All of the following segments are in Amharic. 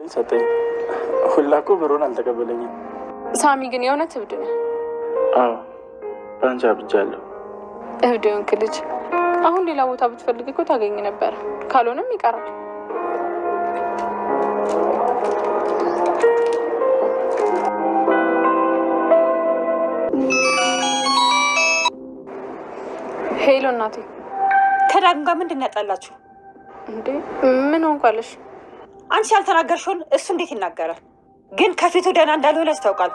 ሰጠኝ። ሁላ እኮ ብሩን አልተቀበለኝም። ሳሚ ግን የእውነት እብድ ነው። አዎ በአንቺ አብጃለሁ። እብድ የሆንክ ልጅ። አሁን ሌላ ቦታ ብትፈልግ እኮ ታገኝ ነበር። ካልሆነም ይቀራል። ሄሎ እናቴ። ከዳግም ጋር ምንድን ነው ያጣላችሁ እንዴ? ምን ሆንኳለሽ? አንቺ ያልተናገርሽውን እሱ እንዴት ይናገራል? ግን ከፊቱ ደህና እንዳልሆነ ያስታውቃል።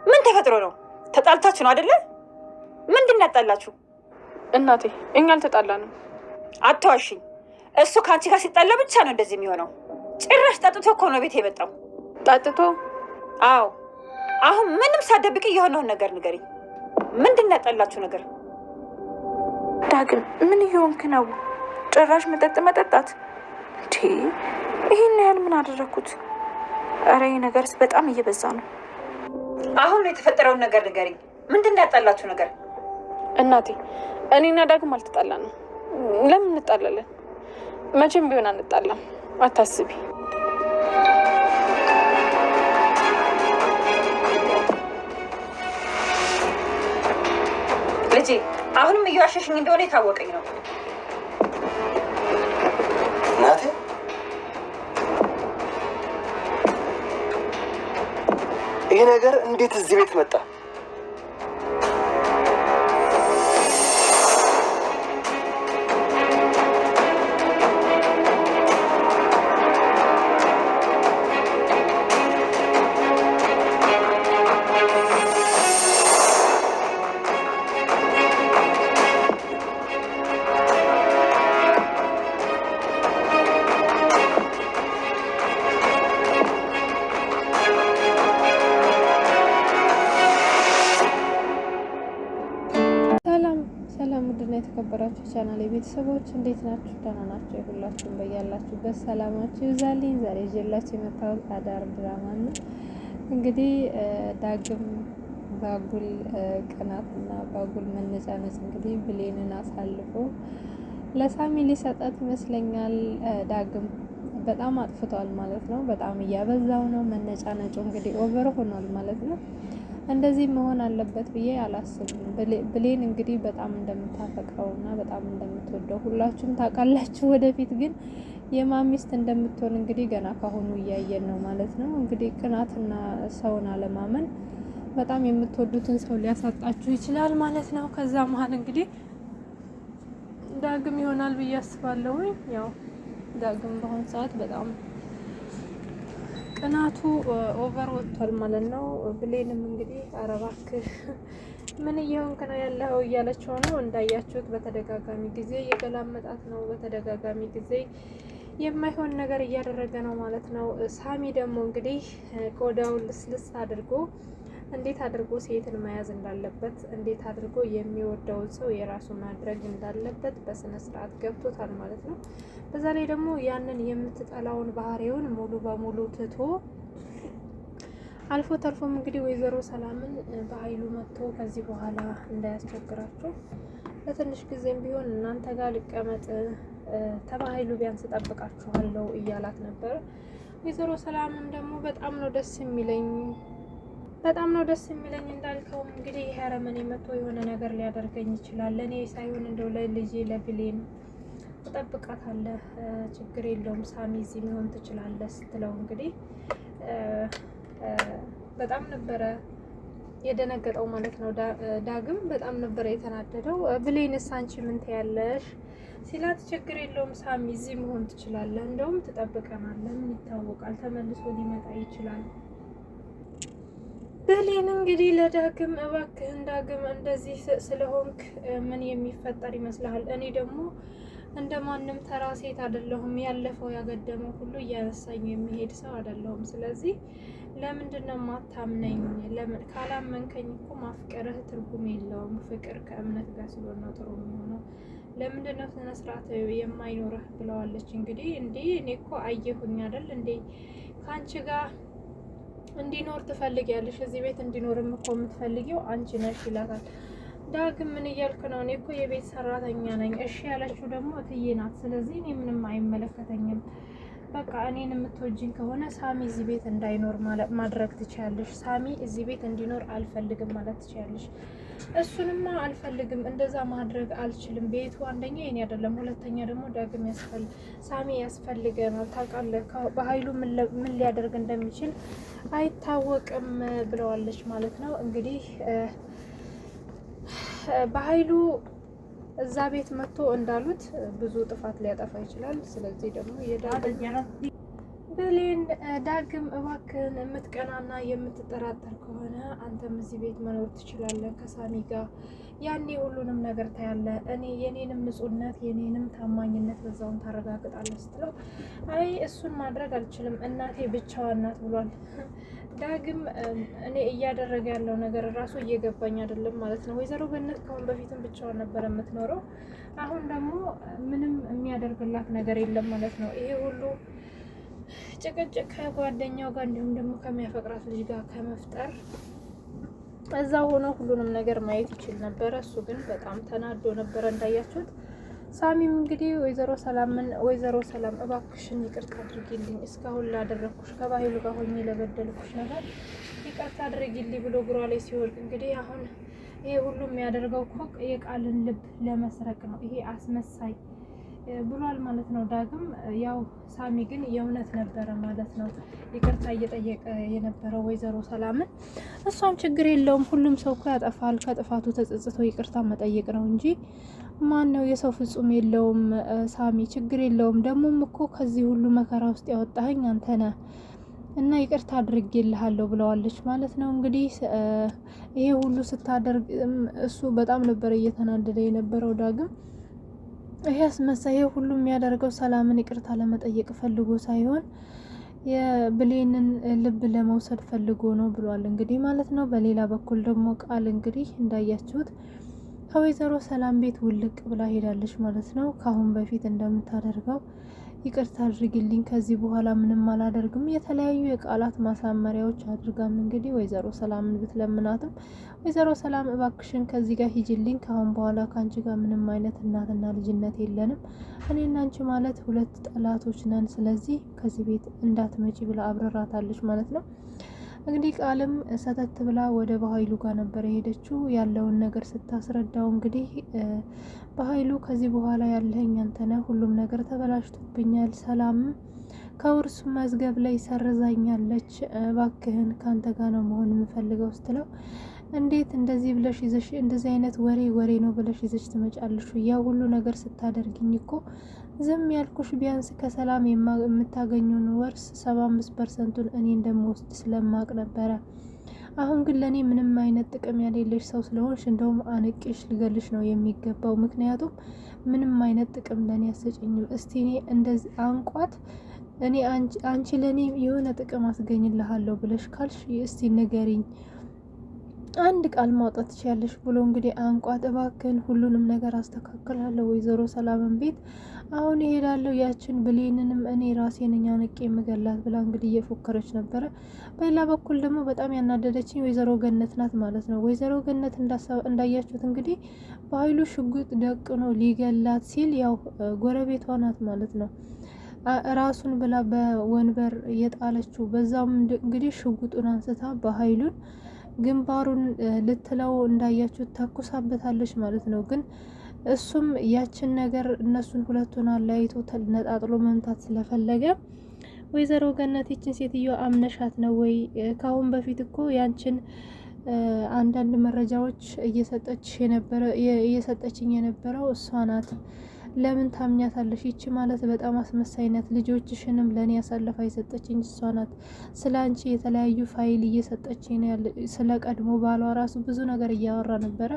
ምን ተፈጥሮ ነው? ተጣልታችሁ ነው አይደለ? ምንድን ነው ያጣላችሁ? እናቴ እኛ አልተጣላንም። አትዋሽኝ። እሱ ከአንቺ ጋር ሲጣላ ብቻ ነው እንደዚህ የሚሆነው። ጭራሽ ጠጥቶ እኮ ነው ቤት የመጣው። ጠጥቶ? አዎ። አሁን ምንም ሳትደብቂ የሆነውን ነገር ንገሪኝ። ምንድን ነው ያጣላችሁ ነገር? ዳግም ምን እየሆንክ ነው? ጭራሽ መጠጥ መጠጣት እንዴ? ይህን ያህል ምን አደረኩት? ኧረ ይህ ነገርስ በጣም እየበዛ ነው። አሁን የተፈጠረውን ነገር ንገሪኝ። ምንድን ነው ያጣላችሁ ነገር? እናቴ እኔና ዳግም አልተጣላንም። ለምን እንጣላለን? መቼም ቢሆን አንጣላም። አታስቢ። ልጄ አሁንም እየዋሸሽኝ እንደሆነ የታወቀኝ ነው። እናቴ ይሄ ነገር እንዴት እዚህ ቤት መጣ? የተከበራችሁ ቻናል ቤተሰቦች እንዴት ናችሁ? ደህና ናችሁ? ሁላችሁም በያላችሁበት ሰላማችሁ ይብዛልኝ። ዛሬ ይዤላችሁ የመጣሁት አዳር ድራማ ነው። እንግዲህ ዳግም ባጉል ቅናትና ባጉል መነጫነጭ እንግዲህ ብሌንን አሳልፎ ለሳሚ ሊሰጣት ይመስለኛል። ዳግም በጣም አጥፍቷል ማለት ነው። በጣም እያበዛው ነው። መነጫነጩ እንግዲህ ኦቨር ሆኗል ማለት ነው። እንደዚህ መሆን አለበት ብዬ አላስብም። ብሌን እንግዲህ በጣም እንደምታፈቅረው እና በጣም እንደምትወደው ሁላችሁም ታውቃላችሁ። ወደፊት ግን የማሚስት እንደምትሆን እንግዲህ ገና ካሁኑ እያየን ነው ማለት ነው። እንግዲህ ቅናትና ሰውን አለማመን በጣም የምትወዱትን ሰው ሊያሳጣችሁ ይችላል ማለት ነው። ከዛ መሀል እንግዲህ ዳግም ይሆናል ብዬ አስባለሁ። ያው ዳግም በአሁኑ ሰዓት በጣም ቅናቱ ኦቨር ወጥቷል ማለት ነው። ብሌንም እንግዲህ ኧረ እባክህ ምን እየሆንክ ነው ያለው እያለችው ነው። እንዳያችሁት በተደጋጋሚ ጊዜ የገላመጣት ነው። በተደጋጋሚ ጊዜ የማይሆን ነገር እያደረገ ነው ማለት ነው። ሳሚ ደግሞ እንግዲህ ቆዳውን ልስልስ አድርጎ እንዴት አድርጎ ሴትን መያዝ እንዳለበት፣ እንዴት አድርጎ የሚወደውን ሰው የራሱ ማድረግ እንዳለበት በስነ ስርዓት ገብቶታል ማለት ነው። በዛ ላይ ደግሞ ያንን የምትጠላውን ባህሪውን ሙሉ በሙሉ ትቶ አልፎ ተርፎም እንግዲህ ወይዘሮ ሰላምን በኃይሉ መጥቶ ከዚህ በኋላ እንዳያስቸግራችሁ ለትንሽ ጊዜም ቢሆን እናንተ ጋር ልቀመጥ ተባኃይሉ ቢያንስ ጠብቃችኋለሁ እያላት ነበር። ወይዘሮ ሰላምም ደግሞ በጣም ነው ደስ የሚለኝ እንዳልከው እንግዲህ ይሄ አረመኔ መጥቶ የሆነ ነገር ሊያደርገኝ ይችላል። ለእኔ ሳይሆን እንደው ለልጄ ለብሌን ትጠብቃታለህ፣ ችግር የለውም ሳሚ እዚህ መሆን ትችላለህ ስትለው እንግዲህ በጣም ነበረ የደነገጠው ማለት ነው። ዳግም በጣም ነበረ የተናደደው። ብሌንስ አንቺ ምን ትያለሽ ሲላት ችግር የለውም ሳሚ እዚህ መሆን ትችላለህ፣ እንደውም ትጠብቀናለህ፣ ምን ይታወቃል ተመልሶ ሊመጣ ይችላል። ብሌን እንግዲህ ለዳግም እባክህን ዳግም እንደዚህ ስለሆንክ ምን የሚፈጠር ይመስልሃል? እኔ ደግሞ እንደማንም ተራ ሴት አይደለሁም። ያለፈው ያገደመው ሁሉ እያነሳኝ የሚሄድ ሰው አይደለሁም። ስለዚህ ለምንድን ነው ማታምነኝ? ለምን ካላመንከኝ እኮ ማፍቀርህ ትርጉም የለውም። ፍቅር ከእምነት ጋር ስለሆነ ጥሩ የሚሆነው ለምንድን ነው ስነ ስርዓት የማይኖርህ ብለዋለች። እንግዲህ እንዴ እኔ እኮ አየሁኝ አይደል እንዴ ከአንቺ ጋር እንዲኖር ትፈልጊያለሽ? እዚህ ቤት እንዲኖርም እኮ የምትፈልጊው አንቺ ነሽ ይላታል። ዳግም ምን እያልክ ነው? እኔ እኮ የቤት ሰራተኛ ነኝ። እሺ ያለችው ደግሞ እትዬ ናት። ስለዚህ እኔ ምንም አይመለከተኝም በቃ እኔን የምትወጂኝ ከሆነ ሳሚ እዚህ ቤት እንዳይኖር ማድረግ ትችያለሽ። ሳሚ እዚህ ቤት እንዲኖር አልፈልግም ማለት ትችያለሽ። እሱንማ አልፈልግም፣ እንደዛ ማድረግ አልችልም። ቤቱ አንደኛ የኔ አይደለም፣ ሁለተኛ ደግሞ ዳግም ሳሚ ያስፈልገናል። ታውቃለህ፣ በኃይሉ ምን ሊያደርግ እንደሚችል አይታወቅም ብለዋለች ማለት ነው። እንግዲህ በኃይሉ እዛ ቤት መጥቶ እንዳሉት ብዙ ጥፋት ሊያጠፋ ይችላል። ስለዚህ ደግሞ ብሌን ዳግም እባክህን የምትቀናና የምትጠራጠር ከሆነ አንተም እዚህ ቤት መኖር ትችላለህ ከሳሚ ጋር። ያኔ ሁሉንም ነገር ታያለህ። እኔ የኔንም ንጹህነት የኔንም ታማኝነት በዛውን ታረጋግጣለህ ስትለው አይ እሱን ማድረግ አልችልም እናቴ ብቻዋን ናት ብሏል። ዳግም እኔ እያደረገ ያለው ነገር ራሱ እየገባኝ አይደለም ማለት ነው። ወይዘሮ ገነት ከአሁን በፊትም ብቻዋን ነበር የምትኖረው። አሁን ደግሞ ምንም የሚያደርግላት ነገር የለም ማለት ነው። ይሄ ሁሉ ጭቅጭቅ ከጓደኛው ጋር እንዲሁም ደግሞ ከሚያፈቅራት ልጅ ጋር ከመፍጠር እዛ ሆኖ ሁሉንም ነገር ማየት ይችል ነበረ። እሱ ግን በጣም ተናዶ ነበረ እንዳያችሁት። ሳሚም እንግዲህ ወይዘሮ ሰላም እባክሽን ይቅርታ አድርጊልኝ፣ እስካሁን ላደረኩሽ ከባህሉ ጋር ሆኜ ለበደልኩሽ ነገር ይቅርታ አድርጊልኝ ብሎ እግሯ ላይ ሲወድቅ እንግዲህ አሁን ይሄ ሁሉ የሚያደርገው እኮ የቃልን ልብ ለመስረቅ ነው፣ ይሄ አስመሳይ ብሏል ማለት ነው ዳግም። ያው ሳሚ ግን የእውነት ነበረ ማለት ነው ይቅርታ እየጠየቀ የነበረው ወይዘሮ ሰላምን። እሷም ችግር የለውም ሁሉም ሰው እኮ ያጠፋል፣ ከጥፋቱ ተጸጽቶ ይቅርታ መጠየቅ ነው እንጂ ማን ነው የሰው ፍጹም የለውም። ሳሚ ችግር የለውም፣ ደግሞም እኮ ከዚህ ሁሉ መከራ ውስጥ ያወጣኸኝ አንተ ነህ እና ይቅርታ አድርጌልሃለሁ ብለዋለች ማለት ነው። እንግዲህ ይሄ ሁሉ ስታደርግ እሱ በጣም ነበር እየተናደደ የነበረው ዳግም። ይሄ አስመሳይ ይሄ ሁሉ የሚያደርገው ሰላምን ይቅርታ ለመጠየቅ ፈልጎ ሳይሆን የብሌንን ልብ ለመውሰድ ፈልጎ ነው ብሏል እንግዲህ ማለት ነው። በሌላ በኩል ደግሞ ቃል እንግዲህ እንዳያችሁት ከወይዘሮ ሰላም ቤት ውልቅ ብላ ሄዳለች ማለት ነው። ከአሁን በፊት እንደምታደርገው ይቅርታ አድርግልኝ፣ ከዚህ በኋላ ምንም አላደርግም፣ የተለያዩ የቃላት ማሳመሪያዎች አድርጋም እንግዲህ ወይዘሮ ሰላምን ብትለምናትም ወይዘሮ ሰላም እባክሽን ከዚህ ጋር ሂጅልኝ፣ ከአሁን በኋላ ከአንቺ ጋር ምንም አይነት እናትና ልጅነት የለንም፣ እኔና አንቺ ማለት ሁለት ጠላቶች ነን፣ ስለዚህ ከዚህ ቤት እንዳትመጪ ብላ አብረራታለች ማለት ነው። እንግዲህ ቃልም ሰተት ብላ ወደ በኃይሉ ጋር ነበር የሄደችው። ያለውን ነገር ስታስረዳው እንግዲህ በኃይሉ ከዚህ በኋላ ያለኸኝ አንተ ነህ፣ ሁሉም ነገር ተበላሽቶብኛል፣ ሰላም ከውርሱ መዝገብ ላይ ሰርዛኛለች፣ እባክህን ከአንተ ጋር ነው መሆን የምፈልገው ስትለው እንዴት እንደዚህ ብለሽ ይዘሽ እንደዚህ አይነት ወሬ ነው ብለሽ ይዘሽ ትመጫለሽ? ያ ሁሉ ነገር ስታደርግኝ እኮ ዝም ያልኩሽ ቢያንስ ከሰላም የምታገኙን ወርስ 75%ቱን እኔ እንደምወስድ ስለማቅ ነበረ። አሁን ግን ለእኔ ምንም አይነት ጥቅም ያሌለሽ ሰው ስለሆንሽ እንደውም አንቄሽ ልገልሽ ነው የሚገባው። ምክንያቱም ምንም አይነት ጥቅም ለእኔ አሰጭኝም። እስቲ እኔ እንደዚህ አንቋት እኔ አንቺ ለእኔ የሆነ ጥቅም አስገኝልሃለሁ ብለሽ ካልሽ እስቲ ንገሪኝ፣ አንድ ቃል ማውጣት ትችያለሽ ብሎ እንግዲህ አንቋት እባክህን ሁሉንም ነገር አስተካክላለሁ፣ ወይዘሮ ሰላምን ቤት አሁን ይሄዳለሁ፣ ያችን ብሌንንም እኔ ራሴ ነኝ አንቄ የምገላት ብላ እንግዲህ እየፎከረች ነበረ። በሌላ በኩል ደግሞ በጣም ያናደደችኝ ወይዘሮ ገነት ናት ማለት ነው። ወይዘሮ ገነት እንዳያችሁት እንግዲህ በኃይሉ ሽጉጥ ደቅኖ ሊገላት ሲል ያው ጎረቤቷ ናት ማለት ነው ራሱን ብላ በወንበር የጣለችው። በዛም እንግዲህ ሽጉጡን አንስታ በኃይሉን ግንባሩን ልትለው እንዳያችሁ ተኩሳበታለች ማለት ነው። ግን እሱም ያችን ነገር እነሱን ሁለቱን አለያይቶ ነጣጥሎ መምታት ስለፈለገ ወይዘሮ ገነት ይችን ሴትዮ አምነሻት ነው ወይ? ካሁን በፊት እኮ ያንችን አንዳንድ መረጃዎች እየሰጠችኝ የነበረው እሷ ናት። ለምን ታምኛታለሽ? ይቺ ማለት በጣም አስመሳይነት፣ ልጆችሽንም ለእኔ ያሳለፋ የሰጠችኝ እሷ ናት። ስለ አንቺ የተለያዩ ፋይል እየሰጠችኝ ያለ፣ ስለ ቀድሞ ባሏ ራሱ ብዙ ነገር እያወራ ነበረ።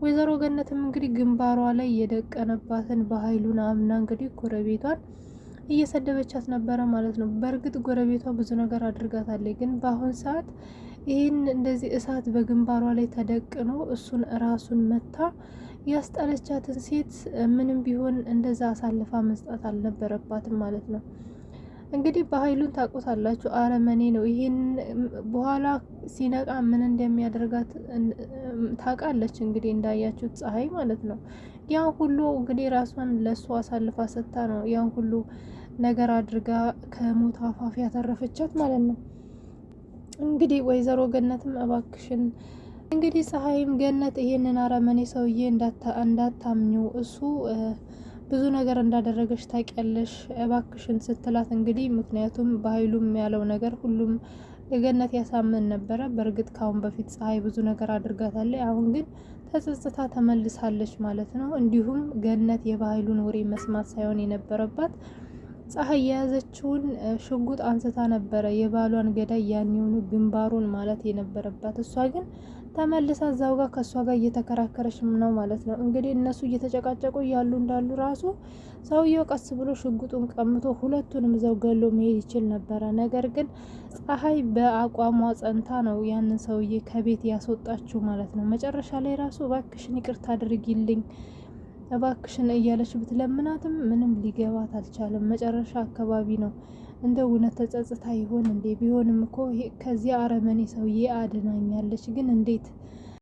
ወይዘሮ ገነትም እንግዲህ ግንባሯ ላይ የደቀነባትን በኃይሉን አምና እንግዲህ ጎረቤቷን እየሰደበቻት ነበረ ማለት ነው። በእርግጥ ጎረቤቷ ብዙ ነገር አድርጋታለች። ግን በአሁን ሰዓት ይህን እንደዚህ እሳት በግንባሯ ላይ ተደቅኖ እሱን ራሱን መታ ያስጠለቻትን ሴት ምንም ቢሆን እንደዛ አሳልፋ መስጠት አልነበረባትም ማለት ነው። እንግዲህ በኃይሉን ታውቁታላችሁ፣ አረመኔ ነው። ይሄን በኋላ ሲነቃ ምን እንደሚያደርጋት ታውቃለች። እንግዲህ እንዳያችሁት ፀሐይ ማለት ነው። ያን ሁሉ እንግዲህ ራሷን ለሱ አሳልፋ ሰጥታ ነው ያን ሁሉ ነገር አድርጋ ከሞት አፋፍ ያተረፈቻት ማለት ነው። እንግዲህ ወይዘሮ ገነትም እባክሽን እንግዲህ ፀሐይም ገነት ይሄንን አረመኔ ሰውዬ እንዳታምኙ እሱ ብዙ ነገር እንዳደረገች ታውቂያለሽ እባክሽን ስትላት እንግዲህ ምክንያቱም በኃይሉም ያለው ነገር ሁሉም ለገነት ያሳመን ነበረ። በእርግጥ ካሁን በፊት ፀሐይ ብዙ ነገር አድርጋታለች። አሁን ግን ተጸጽታ ተመልሳለች ማለት ነው። እንዲሁም ገነት የባህሉን ወሬ መስማት ሳይሆን የነበረባት ፀሐይ የያዘችውን ሽጉጥ አንስታ ነበረ የባሏን ገዳይ ያንኑ ግንባሩን ማለት የነበረባት። እሷ ግን ተመልሳ እዛው ጋር ከእሷ ጋር እየተከራከረች ነው ማለት ነው። እንግዲህ እነሱ እየተጨቃጨቁ እያሉ እንዳሉ ራሱ ሰውየው ቀስ ብሎ ሽጉጡን ቀምቶ ሁለቱንም ዘው ገሎ መሄድ ይችል ነበረ። ነገር ግን ፀሐይ በአቋሟ ጸንታ ነው ያንን ሰውዬ ከቤት ያስወጣችው ማለት ነው። መጨረሻ ላይ ራሱ እባክሽን ይቅርታ አድርጊልኝ እባክሽን እያለች ብትለምናትም ምንም ሊገባት አልቻለም። መጨረሻ አካባቢ ነው እንደ እውነት ተጸጽታ ይሆን እንዴ? ቢሆንም እኮ ከዚህ አረመኔ ሰውዬ አድናኛለች፣ ግን እንዴት